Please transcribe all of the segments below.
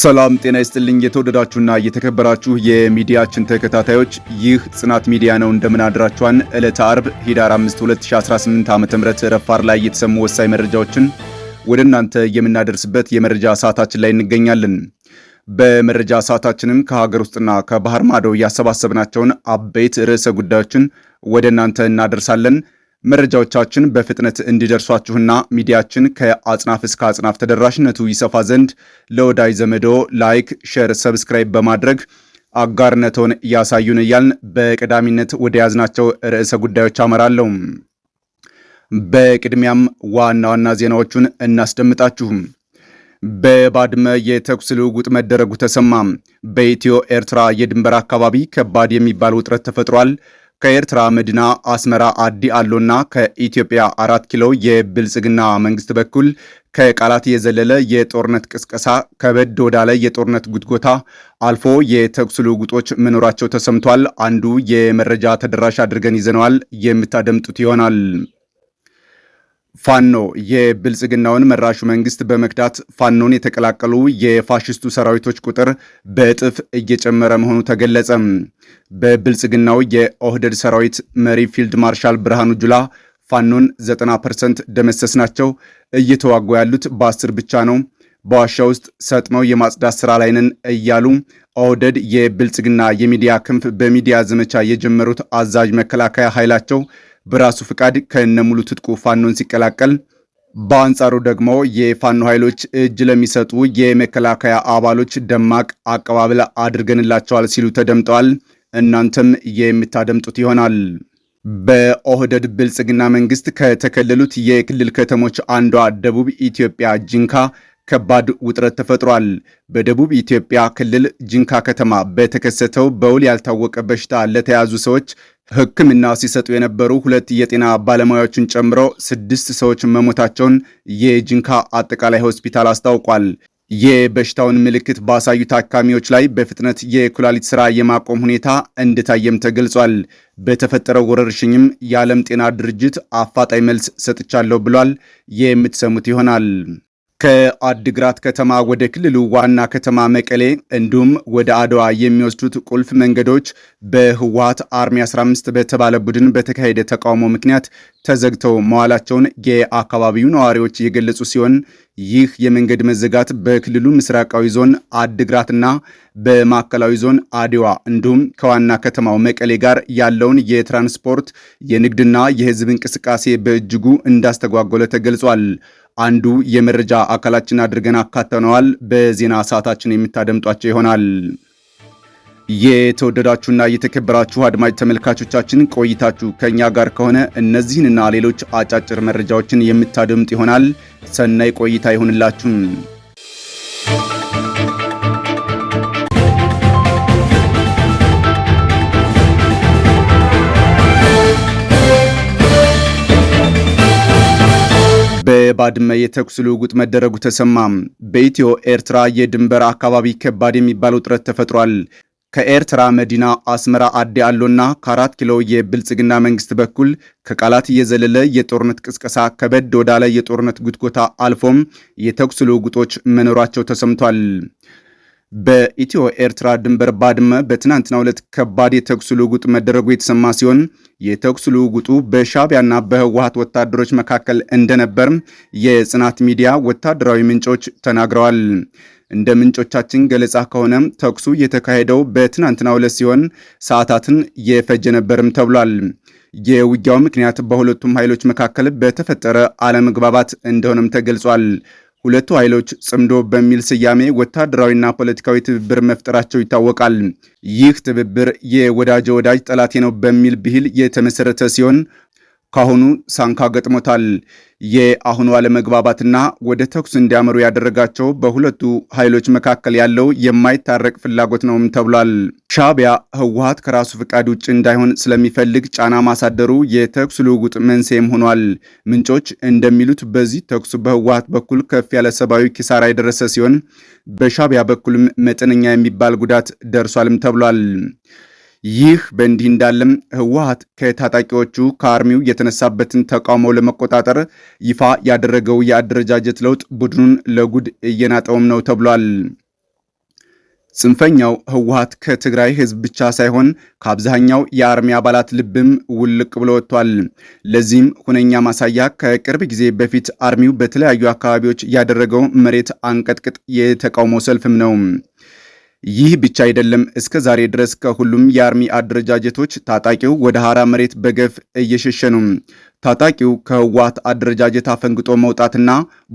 ሰላም ጤና ይስጥልኝ የተወደዳችሁና የተከበራችሁ የሚዲያችን ተከታታዮች፣ ይህ ጽናት ሚዲያ ነው። እንደምን አድራችኋን? ዕለተ አርብ ኅዳር 5 2018 ዓ.ም ረፋር ላይ የተሰሙ ወሳኝ መረጃዎችን ወደ እናንተ የምናደርስበት የመረጃ ሰዓታችን ላይ እንገኛለን። በመረጃ ሰዓታችንም ከሀገር ውስጥና ከባህር ማዶ ያሰባሰብናቸውን አበይት ርዕሰ ጉዳዮችን ወደ እናንተ እናደርሳለን። መረጃዎቻችን በፍጥነት እንዲደርሷችሁና ሚዲያችን ከአጽናፍ እስከ አጽናፍ ተደራሽነቱ ይሰፋ ዘንድ ለወዳጅ ዘመዶ ላይክ፣ ሼር፣ ሰብስክራይብ በማድረግ አጋርነቶን ያሳዩን እያልን በቀዳሚነት ወደ ያዝናቸው ርዕሰ ጉዳዮች አመራለሁ። በቅድሚያም ዋና ዋና ዜናዎቹን እናስደምጣችሁ። በባድመ የተኩስ ልውውጥ መደረጉ ተሰማ። በኢትዮ ኤርትራ የድንበር አካባቢ ከባድ የሚባል ውጥረት ተፈጥሯል። ከኤርትራ መዲና አስመራ አዲ አሎና ከኢትዮጵያ 4 ኪሎ የብልጽግና መንግስት በኩል ከቃላት የዘለለ የጦርነት ቅስቀሳ ከበድ ወዳለ የጦርነት ጉትጎታ አልፎ የተኩስ ልውውጦች መኖራቸው ተሰምቷል። አንዱ የመረጃ ተደራሽ አድርገን ይዘነዋል፣ የምታደምጡት ይሆናል። ፋኖ የብልጽግናውን መራሹ መንግስት በመክዳት ፋኖን የተቀላቀሉ የፋሽስቱ ሰራዊቶች ቁጥር በእጥፍ እየጨመረ መሆኑ ተገለጸ። በብልጽግናው የኦህደድ ሰራዊት መሪ ፊልድ ማርሻል ብርሃኑ ጁላ ፋኖን 90% ደመሰስ ናቸው፣ እየተዋጉ ያሉት በ10 ብቻ ነው፣ በዋሻ ውስጥ ሰጥመው የማጽዳት ስራ ላይ ነን እያሉ ኦህደድ የብልጽግና የሚዲያ ክንፍ በሚዲያ ዘመቻ የጀመሩት አዛዥ መከላከያ ኃይላቸው በራሱ ፍቃድ ከነሙሉ ትጥቁ ፋኖን ሲቀላቀል፣ በአንጻሩ ደግሞ የፋኖ ኃይሎች እጅ ለሚሰጡ የመከላከያ አባሎች ደማቅ አቀባበል አድርገንላቸዋል ሲሉ ተደምጠዋል። እናንተም የምታደምጡት ይሆናል። በኦህደድ ብልጽግና መንግስት ከተከለሉት የክልል ከተሞች አንዷ ደቡብ ኢትዮጵያ ጂንካ ከባድ ውጥረት ተፈጥሯል። በደቡብ ኢትዮጵያ ክልል ጂንካ ከተማ በተከሰተው በውል ያልታወቀ በሽታ ለተያዙ ሰዎች ሕክምና ሲሰጡ የነበሩ 2 የጤና ባለሙያዎችን ጨምሮ 6 ሰዎች መሞታቸውን የጂንካ አጠቃላይ ሆስፒታል አስታውቋል። የበሽታውን ምልክት ባሳዩ ታካሚዎች ላይ በፍጥነት የኩላሊት ስራ የማቆም ሁኔታ እንደታየም ተገልጿል። በተፈጠረው ወረርሽኝም የዓለም ጤና ድርጅት አፋጣኝ መልስ ሰጥቻለሁ ብሏል። የምትሰሙት ይሆናል። ከአድግራት ከተማ ወደ ክልሉ ዋና ከተማ መቀሌ እንዲሁም ወደ አድዋ የሚወስዱት ቁልፍ መንገዶች በህወሓት አርሚ 15 በተባለ ቡድን በተካሄደ ተቃውሞ ምክንያት ተዘግተው መዋላቸውን የአካባቢው ነዋሪዎች የገለጹ ሲሆን ይህ የመንገድ መዘጋት በክልሉ ምስራቃዊ ዞን አድግራትና በማዕከላዊ ዞን አድዋ እንዲሁም ከዋና ከተማው መቀሌ ጋር ያለውን የትራንስፖርት የንግድና የህዝብ እንቅስቃሴ በእጅጉ እንዳስተጓጎለ ተገልጿል። አንዱ የመረጃ አካላችን አድርገን አካተነዋል። በዜና ሰዓታችን የምታደምጧቸው ይሆናል። የተወደዳችሁና የተከበራችሁ አድማጭ ተመልካቾቻችን ቆይታችሁ ከኛ ጋር ከሆነ እነዚህንና ሌሎች አጫጭር መረጃዎችን የምታደምጡ ይሆናል። ሰናይ ቆይታ ይሁንላችሁ። በባድመ የተኩስ ልውውጥ መደረጉ ተሰማ። በኢትዮ ኤርትራ የድንበር አካባቢ ከባድ የሚባል ውጥረት ተፈጥሯል። ከኤርትራ መዲና አስመራ አዲ አሎና ከ4 ኪሎ የብልጽግና መንግስት በኩል ከቃላት የዘለለ የጦርነት ቅስቀሳ ከበድ ወዳለ የጦርነት ጉትጎታ አልፎም የተኩስ ልውውጦች መኖራቸው ተሰምቷል። በኢትዮ ኤርትራ ድንበር ባድመ በትናንትናው ዕለት ከባድ የተኩስ ልውውጥ መደረጉ የተሰማ ሲሆን የተኩስ ልውውጡ በሻዕቢያና በህወሓት ወታደሮች መካከል እንደነበር የጽናት ሚዲያ ወታደራዊ ምንጮች ተናግረዋል። እንደ ምንጮቻችን ገለጻ ከሆነ ተኩሱ የተካሄደው በትናንትናው ዕለት ሲሆን ሰዓታትን የፈጀ ነበርም ተብሏል። የውጊያው ምክንያት በሁለቱም ኃይሎች መካከል በተፈጠረ አለመግባባት እንደሆነም ተገልጿል። ሁለቱ ኃይሎች ጽምዶ በሚል ስያሜ ወታደራዊና ፖለቲካዊ ትብብር መፍጠራቸው ይታወቃል። ይህ ትብብር የወዳጅ ወዳጅ ጠላቴ ነው በሚል ብሂል የተመሰረተ ሲሆን ካሁኑ ሳንካ ገጥሞታል። የአሁኑ አለመግባባትና ወደ ተኩስ እንዲያመሩ ያደረጋቸው በሁለቱ ኃይሎች መካከል ያለው የማይታረቅ ፍላጎት ነውም ተብሏል። ሻዕቢያ ህወሓት ከራሱ ፍቃድ ውጭ እንዳይሆን ስለሚፈልግ ጫና ማሳደሩ የተኩስ ልውውጥ መንስኤም ሆኗል። ምንጮች እንደሚሉት በዚህ ተኩስ በህወሓት በኩል ከፍ ያለ ሰብአዊ ኪሳራ የደረሰ ሲሆን በሻዕቢያ በኩልም መጠነኛ የሚባል ጉዳት ደርሷልም ተብሏል። ይህ በእንዲህ እንዳለም ህወሓት ከታጣቂዎቹ ከአርሚው የተነሳበትን ተቃውሞ ለመቆጣጠር ይፋ ያደረገው የአደረጃጀት ለውጥ ቡድኑን ለጉድ እየናጠውም ነው ተብሏል። ጽንፈኛው ህወሓት ከትግራይ ህዝብ ብቻ ሳይሆን ከአብዛኛው የአርሚ አባላት ልብም ውልቅ ብሎ ወጥቷል። ለዚህም ሁነኛ ማሳያ ከቅርብ ጊዜ በፊት አርሚው በተለያዩ አካባቢዎች ያደረገው መሬት አንቀጥቅጥ የተቃውሞ ሰልፍም ነው። ይህ ብቻ አይደለም። እስከ ዛሬ ድረስ ከሁሉም የአርሚ አደረጃጀቶች ታጣቂው ወደ ሐራ መሬት በገፍ እየሸሸ ነው። ታጣቂው ከህወሓት አደረጃጀት አፈንግጦ መውጣትና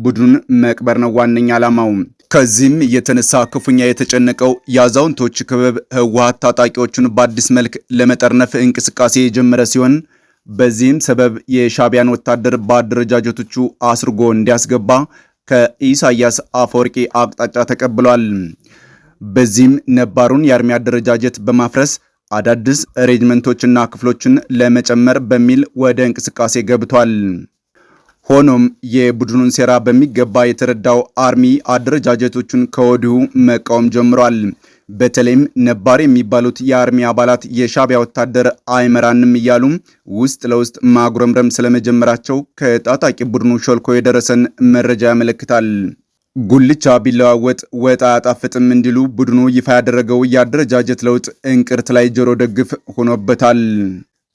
ቡድኑን መቅበር ነው ዋነኛ ዓላማው። ከዚህም የተነሳ ክፉኛ የተጨነቀው የአዛውንቶች ክበብ ህወሓት ታጣቂዎቹን በአዲስ መልክ ለመጠርነፍ እንቅስቃሴ የጀመረ ሲሆን በዚህም ሰበብ የሻዕቢያን ወታደር በአደረጃጀቶቹ አስርጎ እንዲያስገባ ከኢሳያስ አፈወርቂ አቅጣጫ ተቀብሏል። በዚህም ነባሩን የአርሚ አደረጃጀት በማፍረስ አዳዲስ ሬጅመንቶችና ክፍሎችን ለመጨመር በሚል ወደ እንቅስቃሴ ገብቷል። ሆኖም የቡድኑን ሴራ በሚገባ የተረዳው አርሚ አደረጃጀቶቹን ከወዲሁ መቃወም ጀምሯል። በተለይም ነባር የሚባሉት የአርሚ አባላት የሻዕቢያ ወታደር አይመራንም እያሉ ውስጥ ለውስጥ ማጉረምረም ስለመጀመራቸው ከታጣቂ ቡድኑ ሾልኮ የደረሰን መረጃ ያመለክታል። ጉልቻ ቢለዋወጥ ወጥ አያጣፍጥም እንዲሉ ቡድኑ ይፋ ያደረገው የአደረጃጀት ለውጥ እንቅርት ላይ ጆሮ ደግፍ ሆኖበታል።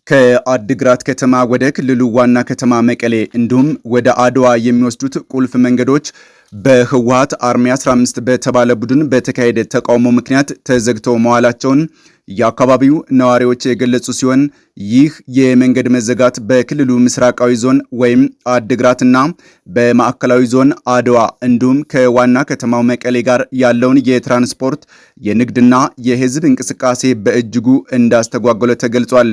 ከአድግራት ከተማ ወደ ክልሉ ዋና ከተማ መቀሌ እንዲሁም ወደ አድዋ የሚወስዱት ቁልፍ መንገዶች በህወሓት አርሚ 15 በተባለ ቡድን በተካሄደ ተቃውሞ ምክንያት ተዘግተው መዋላቸውን የአካባቢው ነዋሪዎች የገለጹ ሲሆን ይህ የመንገድ መዘጋት በክልሉ ምስራቃዊ ዞን ወይም አድግራትና በማዕከላዊ ዞን አድዋ እንዲሁም ከዋና ከተማው መቀሌ ጋር ያለውን የትራንስፖርት የንግድና የህዝብ እንቅስቃሴ በእጅጉ እንዳስተጓጎለ ተገልጿል።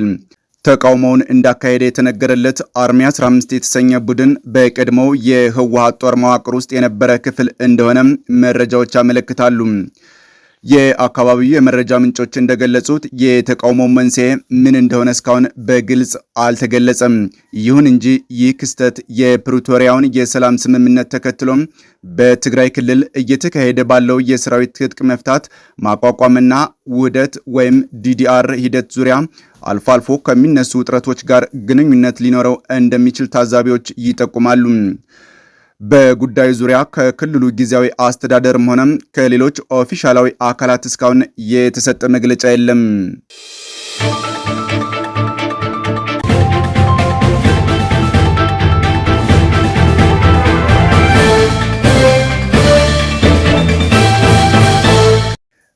ተቃውሞውን እንዳካሄደ የተነገረለት አርሚ 15 የተሰኘ ቡድን በቀድሞው የህወሓት ጦር መዋቅር ውስጥ የነበረ ክፍል እንደሆነ መረጃዎች ያመለክታሉ። የአካባቢው የመረጃ ምንጮች እንደገለጹት የተቃውሞ መንስኤ ምን እንደሆነ እስካሁን በግልጽ አልተገለጸም። ይሁን እንጂ ይህ ክስተት የፕሪቶሪያውን የሰላም ስምምነት ተከትሎ በትግራይ ክልል እየተካሄደ ባለው የሰራዊት ትጥቅ መፍታት ማቋቋምና ውህደት ወይም ዲዲአር ሂደት ዙሪያ አልፎ አልፎ ከሚነሱ ውጥረቶች ጋር ግንኙነት ሊኖረው እንደሚችል ታዛቢዎች ይጠቁማሉ። በጉዳዩ ዙሪያ ከክልሉ ጊዜያዊ አስተዳደርም ሆነ ከሌሎች ኦፊሻላዊ አካላት እስካሁን የተሰጠ መግለጫ የለም።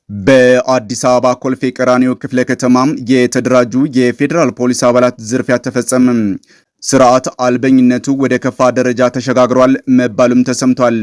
በአዲስ አበባ ኮልፌ ቀራኒዮ ክፍለ ከተማ የተደራጁ የፌዴራል ፖሊስ አባላት ዝርፊያ ተፈጸመ። ስርዓት አልበኝነቱ ወደ ከፋ ደረጃ ተሸጋግሯል መባሉም ተሰምቷል።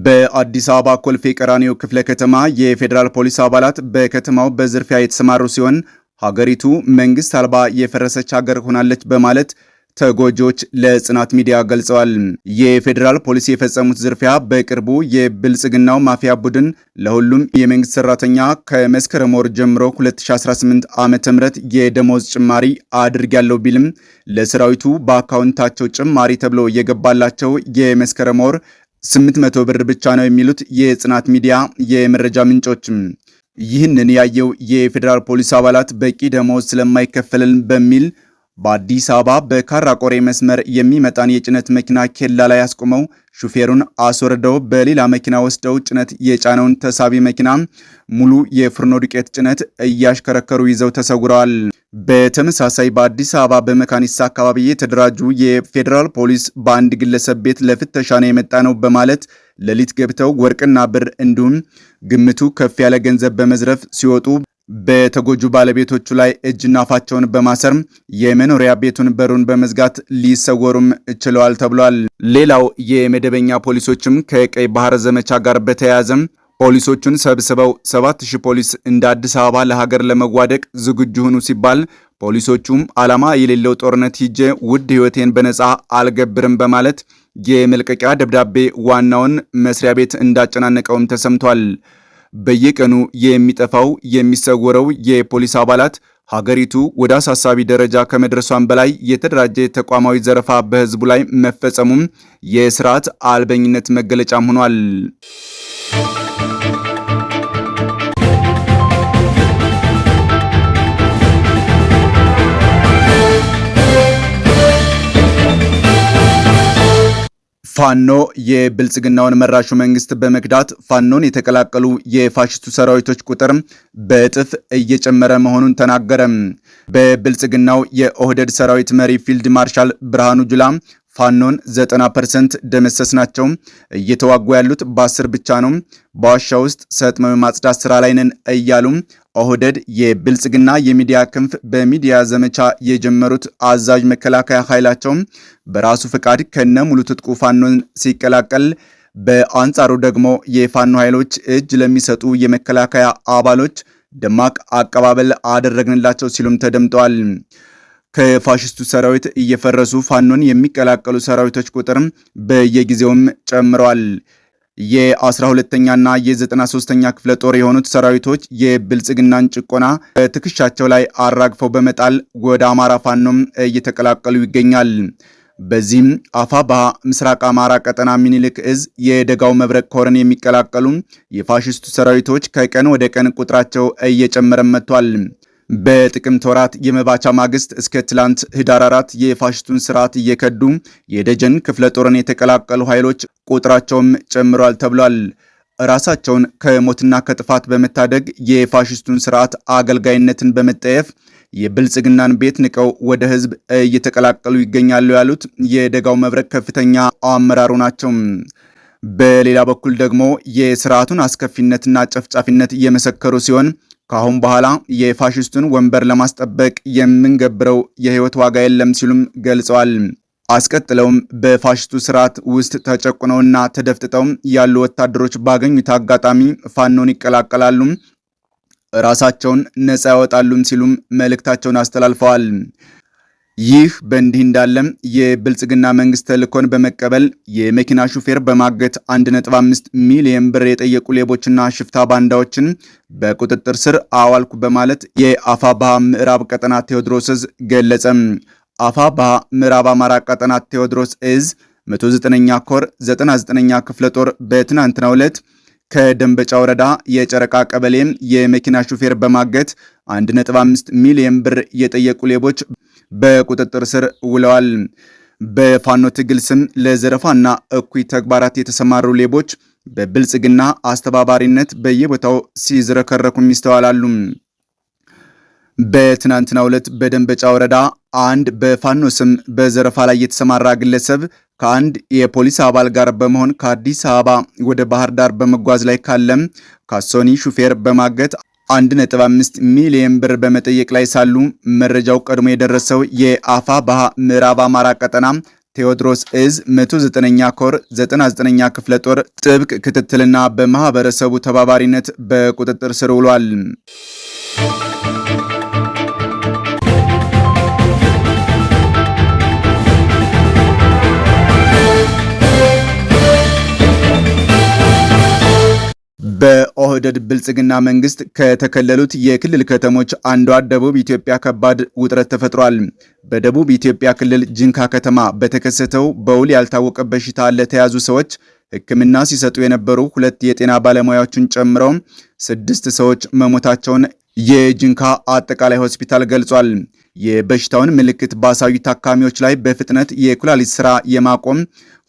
በአዲስ አበባ ኮልፌ ቀራኒዮ ክፍለ ከተማ የፌዴራል ፖሊስ አባላት በከተማው በዝርፊያ የተሰማሩ ሲሆን ሀገሪቱ መንግስት አልባ የፈረሰች ሀገር ሆናለች በማለት ተጎጂዎች ለጽናት ሚዲያ ገልጸዋል። የፌዴራል ፖሊስ የፈጸሙት ዝርፊያ በቅርቡ የብልጽግናው ማፊያ ቡድን ለሁሉም የመንግስት ሰራተኛ ከመስከረም ወር ጀምሮ 2018 ዓ.ም የደሞዝ ጭማሪ አድርጋለሁ ቢልም ለሰራዊቱ በአካውንታቸው ጭማሪ ተብሎ የገባላቸው የመስከረም ወር 800 ብር ብቻ ነው የሚሉት የጽናት ሚዲያ የመረጃ ምንጮች ይህንን ያየው የፌዴራል ፖሊስ አባላት በቂ ደሞዝ ስለማይከፈልን በሚል በአዲስ አበባ በካራ ቆሬ መስመር የሚመጣን የጭነት መኪና ኬላ ላይ አስቆመው ሹፌሩን አስወርደው በሌላ መኪና ወስደው ጭነት የጫነውን ተሳቢ መኪና ሙሉ የፍርኖ ዱቄት ጭነት እያሽከረከሩ ይዘው ተሰውረዋል። በተመሳሳይ በአዲስ አበባ በመካኒሳ አካባቢ የተደራጁ የፌዴራል ፖሊስ በአንድ ግለሰብ ቤት ለፍተሻ ነው የመጣ ነው በማለት ሌሊት ገብተው ወርቅና ብር እንዲሁም ግምቱ ከፍ ያለ ገንዘብ በመዝረፍ ሲወጡ በተጎጁ ባለቤቶቹ ላይ እጅና አፋቸውን በማሰር የመኖሪያ ቤቱን በሩን በመዝጋት ሊሰወሩም ችለዋል ተብሏል። ሌላው የመደበኛ ፖሊሶችም ከቀይ ባህር ዘመቻ ጋር በተያያዘ ፖሊሶቹን ሰብስበው 7000 ፖሊስ እንደ አዲስ አበባ ለሀገር ለመዋደቅ ዝግጁ ሁኑ ሲባል ፖሊሶቹም ዓላማ የሌለው ጦርነት ሂጄ ውድ ህይወቴን በነፃ አልገብርም በማለት የመልቀቂያ ደብዳቤ ዋናውን መስሪያ ቤት እንዳጨናነቀውም ተሰምቷል። በየቀኑ የሚጠፋው የሚሰወረው የፖሊስ አባላት ሀገሪቱ ወደ አሳሳቢ ደረጃ ከመድረሷን በላይ የተደራጀ ተቋማዊ ዘረፋ በህዝቡ ላይ መፈጸሙም የስርዓት አልበኝነት መገለጫም ሆኗል። ፋኖ የብልጽግናውን መራሹ መንግስት በመክዳት ፋኖን የተቀላቀሉ የፋሽስቱ ሰራዊቶች ቁጥር በእጥፍ እየጨመረ መሆኑን ተናገረ። በብልጽግናው የኦህደድ ሰራዊት መሪ ፊልድ ማርሻል ብርሃኑ ጁላ ፋኖን 90% ደመሰስ ናቸው፣ እየተዋጉ ያሉት በ10 ብቻ ነው፣ በዋሻ ውስጥ ሰጥመው ማጽዳት ስራ ላይ ነን እያሉ ኦህደድ የብልጽግና የሚዲያ ክንፍ በሚዲያ ዘመቻ የጀመሩት አዛዥ መከላከያ ኃይላቸው በራሱ ፍቃድ ከነ ሙሉ ትጥቁ ፋኖን ሲቀላቀል፣ በአንጻሩ ደግሞ የፋኖ ኃይሎች እጅ ለሚሰጡ የመከላከያ አባሎች ደማቅ አቀባበል አደረግንላቸው ሲሉም ተደምጠዋል። ከፋሽስቱ ሰራዊት እየፈረሱ ፋኖን የሚቀላቀሉ ሰራዊቶች ቁጥር በየጊዜውም ጨምረዋል። የ12ኛና የ93ኛ ክፍለ ጦር የሆኑት ሰራዊቶች የብልጽግናን ጭቆና በትከሻቸው ላይ አራግፈው በመጣል ወደ አማራ ፋኖም እየተቀላቀሉ ይገኛል። በዚህም አፋብኃ ምስራቅ አማራ ቀጠና ሚኒልክ እዝ የደጋው መብረቅ ኮርን የሚቀላቀሉ የፋሽስቱ ሰራዊቶች ከቀን ወደ ቀን ቁጥራቸው እየጨመረ መጥቷል። በጥቅምት ወራት የመባቻ ማግስት እስከ ትላንት ህዳር 4 የፋሽስቱን ስርዓት እየከዱ የደጀን ክፍለ ጦርን የተቀላቀሉ ኃይሎች ቁጥራቸውም ጨምሯል ተብሏል። ራሳቸውን ከሞትና ከጥፋት በመታደግ የፋሽስቱን ስርዓት አገልጋይነትን በመጠየፍ የብልጽግናን ቤት ንቀው ወደ ህዝብ እየተቀላቀሉ ይገኛሉ ያሉት የደጋው መብረቅ ከፍተኛ አመራሩ ናቸው። በሌላ በኩል ደግሞ የስርዓቱን አስከፊነትና ጨፍጫፊነት እየመሰከሩ ሲሆን ከአሁን በኋላ የፋሽስቱን ወንበር ለማስጠበቅ የምንገብረው የህይወት ዋጋ የለም ሲሉም ገልጸዋል። አስቀጥለውም በፋሽስቱ ስርዓት ውስጥ ተጨቁነውና ተደፍጥጠው ያሉ ወታደሮች ባገኙት አጋጣሚ ፋኖን ይቀላቀላሉ፣ ራሳቸውን ነፃ ያወጣሉም ሲሉም መልእክታቸውን አስተላልፈዋል። ይህ በእንዲህ እንዳለም የብልጽግና መንግስት ተልእኮን በመቀበል የመኪና ሹፌር በማገት 1.5 ሚሊዮን ብር የጠየቁ ሌቦችና ሽፍታ ባንዳዎችን በቁጥጥር ስር አዋልኩ በማለት የአፋብኃ ምዕራብ ቀጠና ቴዎድሮስ እዝ ገለጸ። አፋብኃ ምዕራብ አማራ ቀጠና ቴዎድሮስ እዝ 109ኛ ኮር 99ኛ ክፍለ ጦር በትናንትናው ዕለት ከደንበጫ ወረዳ የጨረቃ ቀበሌ የመኪና ሹፌር በማገት 1.5 ሚሊዮን ብር የጠየቁ ሌቦች በቁጥጥር ስር ውለዋል። በፋኖ ትግል ስም ለዘረፋና እኩይ ተግባራት የተሰማሩ ሌቦች በብልጽግና አስተባባሪነት በየቦታው ሲዝረከረኩም ይስተዋላሉ። በትናንትናው ዕለት በደንበጫ ወረዳ አንድ በፋኖ ስም በዘረፋ ላይ የተሰማራ ግለሰብ ከአንድ የፖሊስ አባል ጋር በመሆን ከአዲስ አበባ ወደ ባህር ዳር በመጓዝ ላይ ካለም ካሶኒ ሹፌር በማገት 1.5 ሚሊዮን ብር በመጠየቅ ላይ ሳሉ መረጃው ቀድሞ የደረሰው የአፋብኃ ምዕራብ አማራ ቀጠና ቴዎድሮስ እዝ 109ኛ ኮር 99ኛ ክፍለ ጦር ጥብቅ ክትትልና በማህበረሰቡ ተባባሪነት በቁጥጥር ስር ውሏል። በኦህደድ ብልጽግና መንግስት ከተከለሉት የክልል ከተሞች አንዷ ደቡብ ኢትዮጵያ ከባድ ውጥረት ተፈጥሯል። በደቡብ ኢትዮጵያ ክልል ጂንካ ከተማ በተከሰተው በውል ያልታወቀ በሽታ ለተያዙ ሰዎች ሕክምና ሲሰጡ የነበሩ 2 የጤና ባለሙያዎችን ጨምሮ 6 ሰዎች መሞታቸውን የጂንካ አጠቃላይ ሆስፒታል ገልጿል። የበሽታውን ምልክት ባሳዩ ታካሚዎች ላይ በፍጥነት የኩላሊት ስራ የማቆም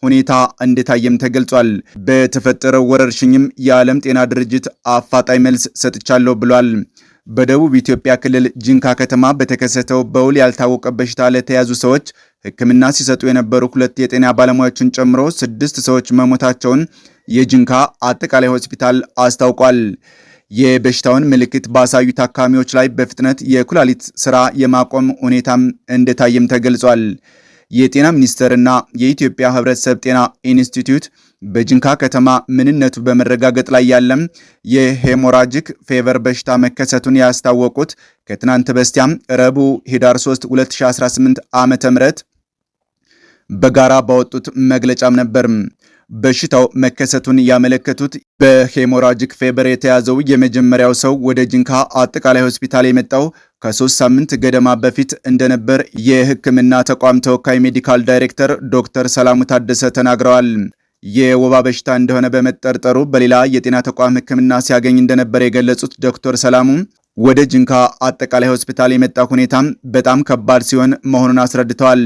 ሁኔታ እንደታየም ተገልጿል። በተፈጠረው ወረርሽኝም የዓለም ጤና ድርጅት አፋጣኝ መልስ ሰጥቻለሁ ብሏል። በደቡብ ኢትዮጵያ ክልል ጂንካ ከተማ በተከሰተው በውል ያልታወቀ በሽታ ለተያዙ ሰዎች ሕክምና ሲሰጡ የነበሩ 2 የጤና ባለሙያዎችን ጨምሮ 6 ሰዎች መሞታቸውን የጂንካ አጠቃላይ ሆስፒታል አስታውቋል። የበሽታውን ምልክት ባሳዩ ታካሚዎች ላይ በፍጥነት የኩላሊት ስራ የማቆም ሁኔታም እንደታየም ተገልጿል። የጤና ሚኒስቴርና የኢትዮጵያ ሕብረተሰብ ጤና ኢንስቲትዩት በጂንካ ከተማ ምንነቱ በመረጋገጥ ላይ ያለም የሄሞራጂክ ፌቨር በሽታ መከሰቱን ያስታወቁት ከትናንት በስቲያም ረቡዕ ህዳር 3 2018 ዓ.ም በጋራ ባወጡት መግለጫም ነበር። በሽታው መከሰቱን ያመለከቱት በሄሞራጂክ ፌቨር የተያዘው የመጀመሪያው ሰው ወደ ጂንካ አጠቃላይ ሆስፒታል የመጣው ከ3 ሳምንት ገደማ በፊት እንደነበር የሕክምና ተቋም ተወካይ ሜዲካል ዳይሬክተር ዶክተር ሰላሙ ታደሰ ተናግረዋል። የወባ በሽታ እንደሆነ በመጠርጠሩ በሌላ የጤና ተቋም ሕክምና ሲያገኝ እንደነበር የገለጹት ዶክተር ሰላሙ ወደ ጂንካ አጠቃላይ ሆስፒታል የመጣ ሁኔታም በጣም ከባድ ሲሆን መሆኑን አስረድተዋል።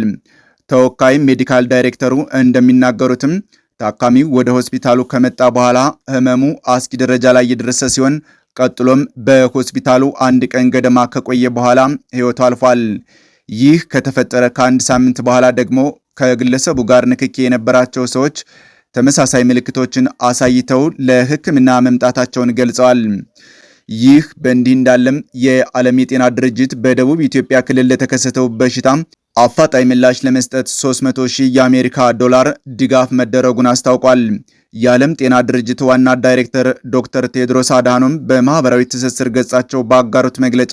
ተወካይ ሜዲካል ዳይሬክተሩ እንደሚናገሩትም ታካሚው ወደ ሆስፒታሉ ከመጣ በኋላ ህመሙ አስጊ ደረጃ ላይ የደረሰ ሲሆን ቀጥሎም በሆስፒታሉ አንድ ቀን ገደማ ከቆየ በኋላ ህይወቱ አልፏል። ይህ ከተፈጠረ ከአንድ ሳምንት በኋላ ደግሞ ከግለሰቡ ጋር ንክኪ የነበራቸው ሰዎች ተመሳሳይ ምልክቶችን አሳይተው ለሕክምና መምጣታቸውን ገልጸዋል። ይህ በእንዲህ እንዳለም የዓለም የጤና ድርጅት በደቡብ ኢትዮጵያ ክልል ለተከሰተው በሽታ አፋጣኝ ምላሽ ለመስጠት 300,000 የአሜሪካ ዶላር ድጋፍ መደረጉን አስታውቋል። የዓለም ጤና ድርጅት ዋና ዳይሬክተር ዶክተር ቴድሮስ አድሃኖም በማህበራዊ ትስስር ገጻቸው ባጋሩት መግለጫ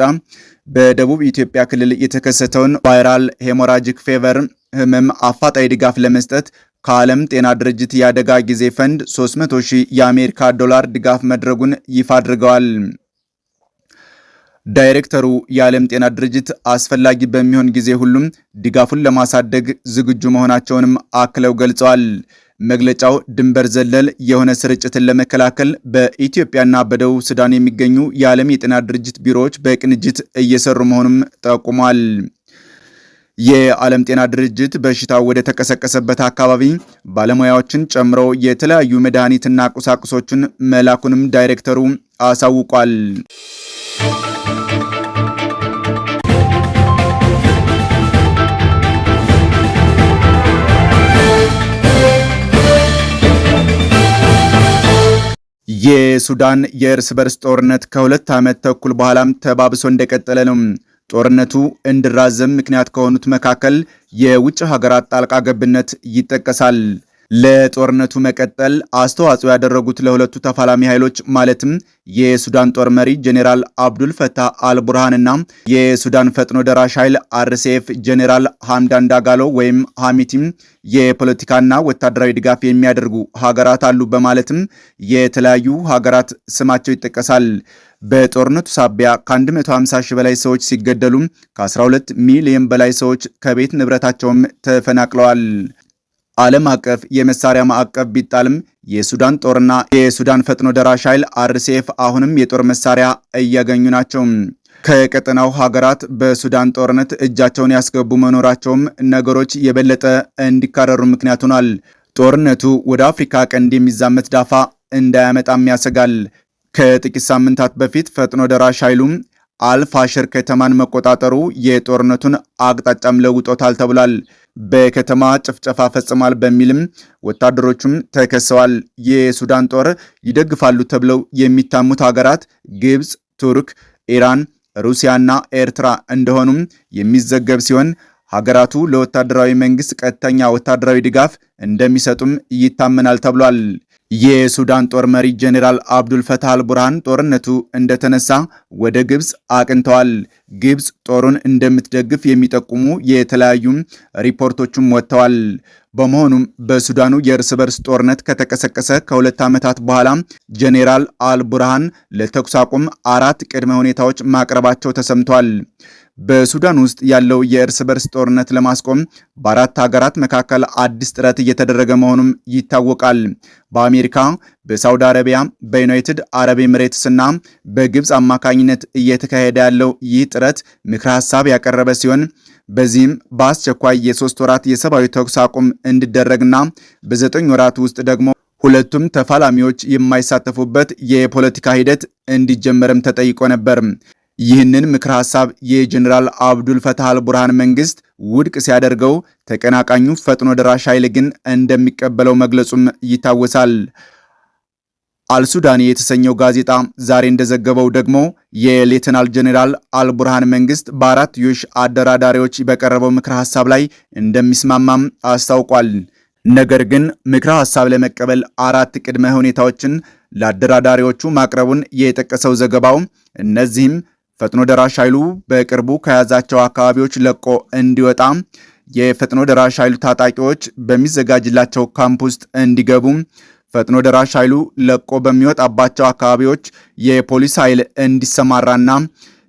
በደቡብ ኢትዮጵያ ክልል የተከሰተውን ቫይራል ሄሞራጂክ ፌቨር ህመም አፋጣኝ ድጋፍ ለመስጠት ከዓለም ጤና ድርጅት የአደጋ ጊዜ ፈንድ 300,000 የአሜሪካ ዶላር ድጋፍ መድረጉን ይፋ አድርገዋል። ዳይሬክተሩ የዓለም ጤና ድርጅት አስፈላጊ በሚሆን ጊዜ ሁሉም ድጋፉን ለማሳደግ ዝግጁ መሆናቸውንም አክለው ገልጸዋል። መግለጫው ድንበር ዘለል የሆነ ስርጭትን ለመከላከል በኢትዮጵያና በደቡብ ሱዳን የሚገኙ የዓለም የጤና ድርጅት ቢሮዎች በቅንጅት እየሰሩ መሆኑን ጠቁሟል። የዓለም ጤና ድርጅት በሽታው ወደ ተቀሰቀሰበት አካባቢ ባለሙያዎችን ጨምሮ የተለያዩ መድኃኒትና ቁሳቁሶችን መላኩንም ዳይሬክተሩ አሳውቋል። የሱዳን የእርስ በርስ ጦርነት ከሁለት ዓመት ተኩል በኋላም ተባብሶ እንደቀጠለ ነው። ጦርነቱ እንዲራዘም ምክንያት ከሆኑት መካከል የውጭ ሀገራት ጣልቃ ገብነት ይጠቀሳል። ለጦርነቱ መቀጠል አስተዋጽኦ ያደረጉት ለሁለቱ ተፋላሚ ኃይሎች ማለትም የሱዳን ጦር መሪ ጄኔራል አብዱል ፈታህ አልቡርሃንና የሱዳን ፈጥኖ ደራሽ ኃይል አርሴፍ ጄኔራል ሐምዳን ዳጋሎ ወይም ሐሚቲም የፖለቲካና ወታደራዊ ድጋፍ የሚያደርጉ ሀገራት አሉ በማለትም የተለያዩ ሀገራት ስማቸው ይጠቀሳል። በጦርነቱ ሳቢያ ከ150 ሺህ በላይ ሰዎች ሲገደሉ ከ12 ሚሊዮን በላይ ሰዎች ከቤት ንብረታቸውም ተፈናቅለዋል። ዓለም አቀፍ የመሳሪያ ማዕቀብ ቢጣልም የሱዳን ጦርና የሱዳን ፈጥኖ ደራሽ ኃይል አርሴፍ አሁንም የጦር መሳሪያ እያገኙ ናቸው። ከቀጠናው ሀገራት በሱዳን ጦርነት እጃቸውን ያስገቡ መኖራቸውም ነገሮች የበለጠ እንዲካረሩ ምክንያት ሆኗል። ጦርነቱ ወደ አፍሪካ ቀንድ የሚዛመት ዳፋ እንዳያመጣም ያሰጋል። ከጥቂት ሳምንታት በፊት ፈጥኖ ደራሽ ኃይሉም አልፋሽር ከተማን መቆጣጠሩ የጦርነቱን አቅጣጫም ለውጦታል ተብሏል። በከተማ ጭፍጨፋ ፈጽሟል በሚልም ወታደሮቹም ተከሰዋል። የሱዳን ጦር ይደግፋሉ ተብለው የሚታሙት ሀገራት ግብፅ፣ ቱርክ፣ ኢራን፣ ሩሲያና ኤርትራ እንደሆኑም የሚዘገብ ሲሆን ሀገራቱ ለወታደራዊ መንግስት ቀጥተኛ ወታደራዊ ድጋፍ እንደሚሰጡም ይታመናል ተብሏል። የሱዳን ጦር መሪ ጄኔራል አብዱል ፈታህ አልቡርሃን ጦርነቱ እንደተነሳ ወደ ግብፅ አቅንተዋል። ግብፅ ጦሩን እንደምትደግፍ የሚጠቁሙ የተለያዩ ሪፖርቶችም ወጥተዋል። በመሆኑም በሱዳኑ የእርስ በርስ ጦርነት ከተቀሰቀሰ ከሁለት ዓመታት በኋላ ጄኔራል አልቡርሃን ለተኩስ አቁም 4 ቅድመ ሁኔታዎች ማቅረባቸው ተሰምቷል። በሱዳን ውስጥ ያለው የእርስ በርስ ጦርነት ለማስቆም በአራት ሀገራት መካከል አዲስ ጥረት እየተደረገ መሆኑም ይታወቃል። በአሜሪካ፣ በሳውዲ አረቢያ፣ በዩናይትድ አረብ ኤምሬትስ እና በግብፅ አማካኝነት እየተካሄደ ያለው ይህ ጥረት ምክረ ሀሳብ ያቀረበ ሲሆን በዚህም በአስቸኳይ የ3 ወራት የሰብአዊ ተኩስ አቁም እንዲደረግና በ9 ወራት ውስጥ ደግሞ ሁለቱም ተፋላሚዎች የማይሳተፉበት የፖለቲካ ሂደት እንዲጀመርም ተጠይቆ ነበር። ይህንን ምክረ ሐሳብ የጀነራል አብዱል ፈታህ አልቡርሃን መንግስት ውድቅ ሲያደርገው ተቀናቃኙ ፈጥኖ ደራሽ ኃይል ግን እንደሚቀበለው መግለጹም ይታወሳል። አልሱዳኒ የተሰኘው ጋዜጣ ዛሬ እንደዘገበው ደግሞ የሌተናል ጀነራል አልቡርሃን መንግስት በአራትዮሽ አደራዳሪዎች በቀረበው ምክረ ሐሳብ ላይ እንደሚስማማም አስታውቋል። ነገር ግን ምክረ ሐሳብ ለመቀበል 4 ቅድመ ሁኔታዎችን ለአደራዳሪዎቹ ማቅረቡን የጠቀሰው ዘገባው እነዚህም ፈጥኖ ደራሽ ኃይሉ በቅርቡ ከያዛቸው አካባቢዎች ለቆ እንዲወጣ፣ የፈጥኖ ደራሽ ኃይሉ ታጣቂዎች በሚዘጋጅላቸው ካምፕ ውስጥ እንዲገቡ፣ ፈጥኖ ደራሽ ኃይሉ ለቆ በሚወጣባቸው አካባቢዎች የፖሊስ ኃይል እንዲሰማራና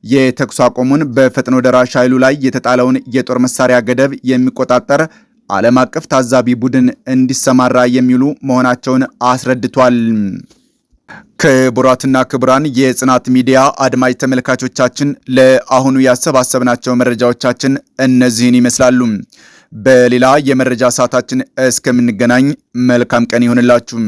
የተኩስ አቁሙን በፈጥኖ ደራሽ ኃይሉ ላይ የተጣለውን የጦር መሳሪያ ገደብ የሚቆጣጠር ዓለም አቀፍ ታዛቢ ቡድን እንዲሰማራ የሚሉ መሆናቸውን አስረድቷል። ክቡራትና ክቡራን የጽናት ሚዲያ አድማጭ ተመልካቾቻችን ለአሁኑ ያሰባሰብናቸው መረጃዎቻችን እነዚህን ይመስላሉ። በሌላ የመረጃ ሰዓታችን እስከምንገናኝ መልካም ቀን ይሁንላችሁ።